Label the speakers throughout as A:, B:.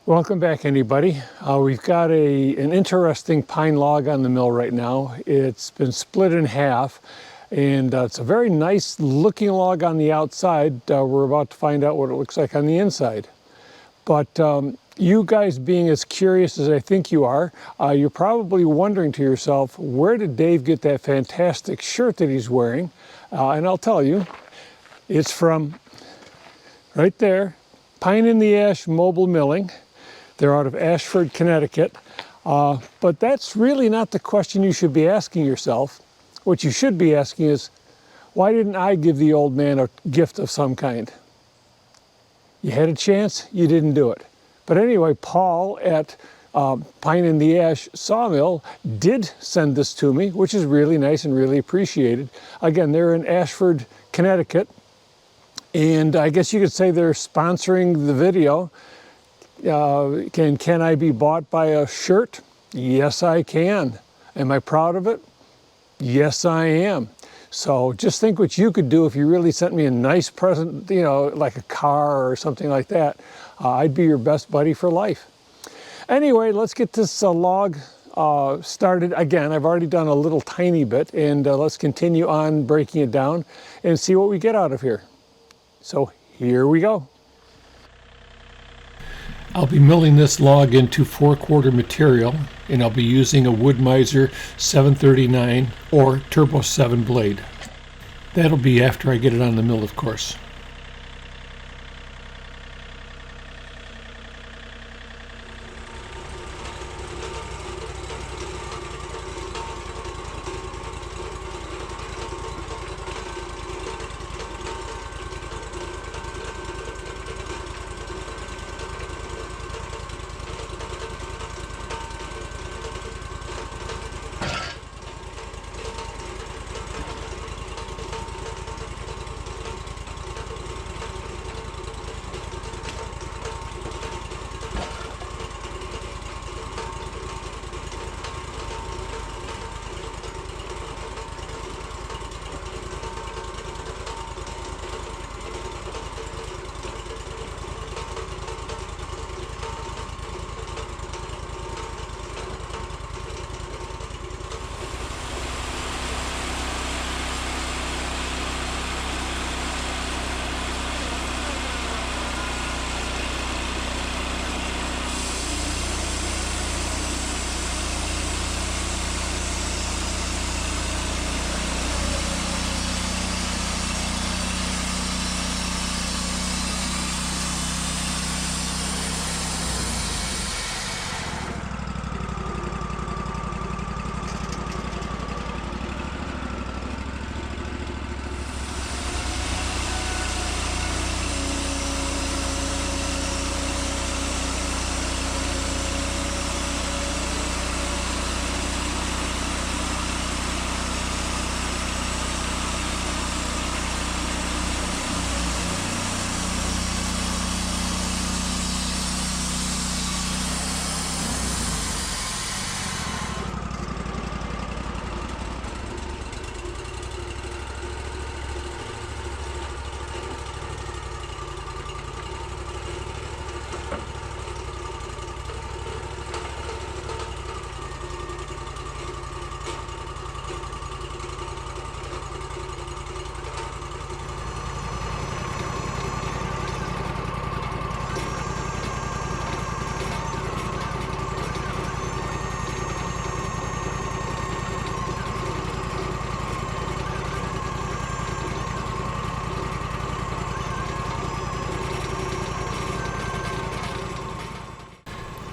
A: Welcome back, anybody. We've got an interesting pine log on the mill right now. It's been split in half, and it's a very nice looking log on the outside. We're about to find out what it looks like on the inside. But you guys being as curious as I think you are, you're probably wondering to yourself, where did Dave get that fantastic shirt that he's wearing? And I'll tell you, it's from right there, Pine in the Ash Mobile Milling. They're out of Ashford, Connecticut. But that's really not the question you should be asking yourself. What you should be asking is, why didn't I give the old man a gift of some kind? You had a chance, you didn't do it. But anyway, Paul at Pine in the Ash Sawmill did send this to me, which is really nice and really appreciated. Again, they're in Ashford, Connecticut. And I guess you could say they're sponsoring the video. Can I be bought by a shirt? Yes, I can. Am I proud of it? Yes, I am. So just think what you could do if you really sent me a nice present, you know, like a car or something like that. I'd be your best buddy for life. Anyway, let's get this log started. Again, I've already done a little tiny bit, and let's continue on breaking it down and see what we get out of here. So here we go. I'll be milling this log into 4/4 material, and I'll be using a Wood-Mizer 739 or Turbo 7 blade. That'll be after I get it on the mill, of course.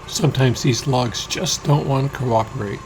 A: Sometimes these logs just don't want to cooperate.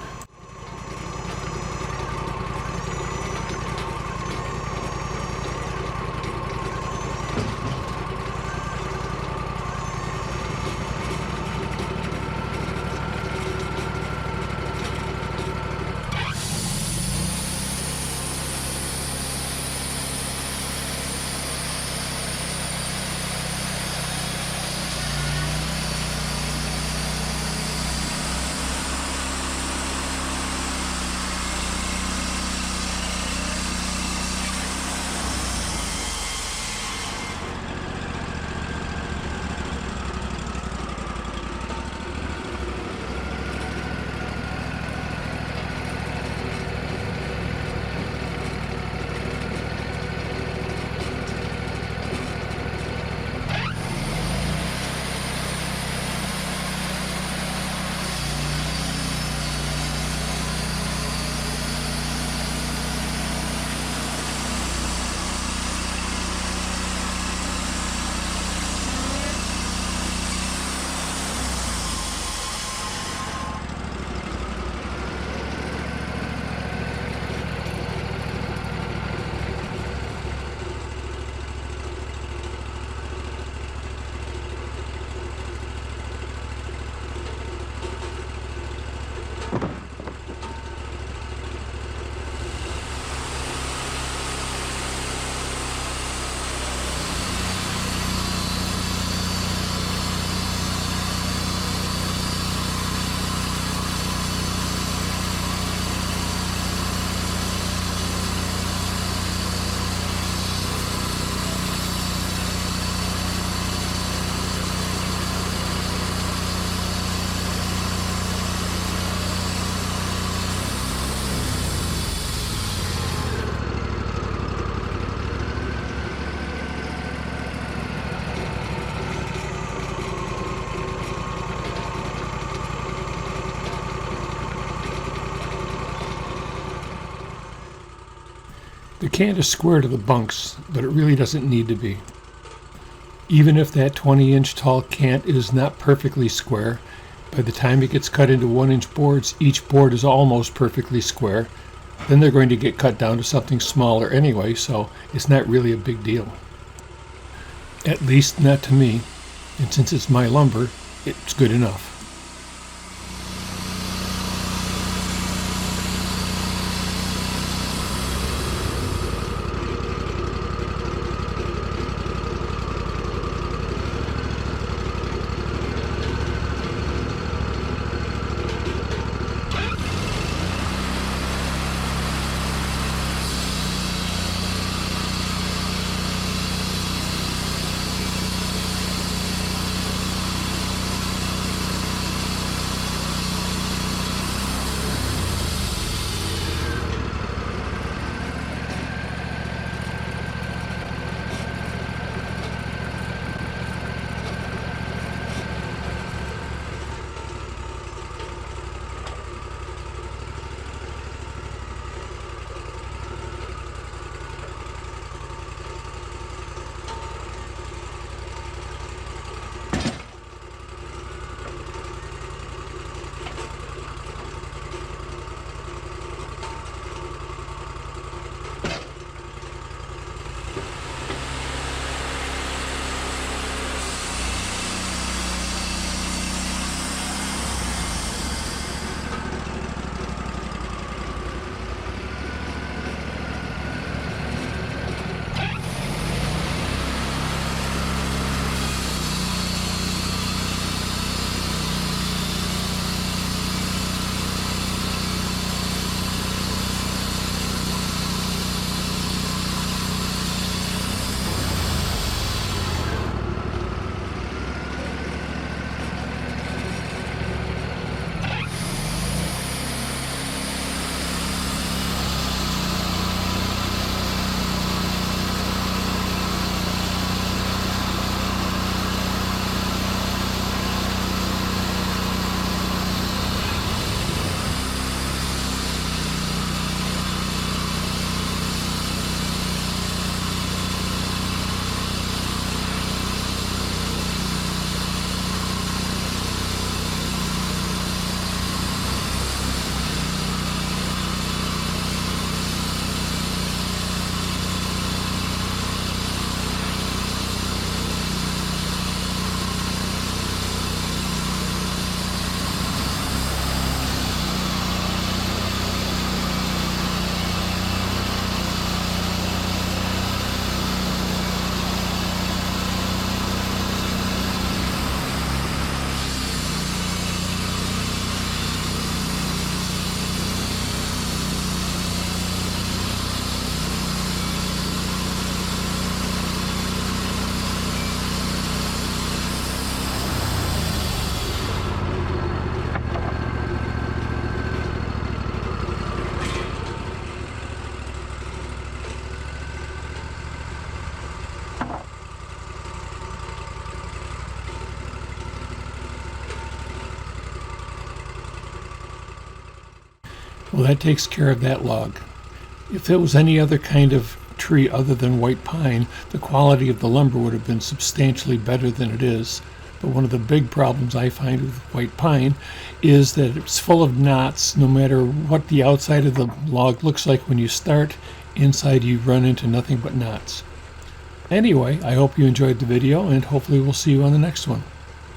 A: The can is square to the bunks, but it really doesn't need to be. Even if that 20-inch tall cant is not perfectly square, by the time it gets cut into 1-inch boards, each board is almost perfectly square. Then they're going to get cut down to something smaller anyway, so it's not really a big deal. At least not to me, and since it's my lumber, it's good enough. Well, that takes care of that log. If it was any other kind of tree other than white pine, the quality of the lumber would have been substantially better than it is. But one of the big problems I find with white pine is that it's full of knots. No matter what the outside of the log looks like when you start, inside you run into nothing but knots. Anyway, I hope you enjoyed the video, and hopefully we'll see you on the next one.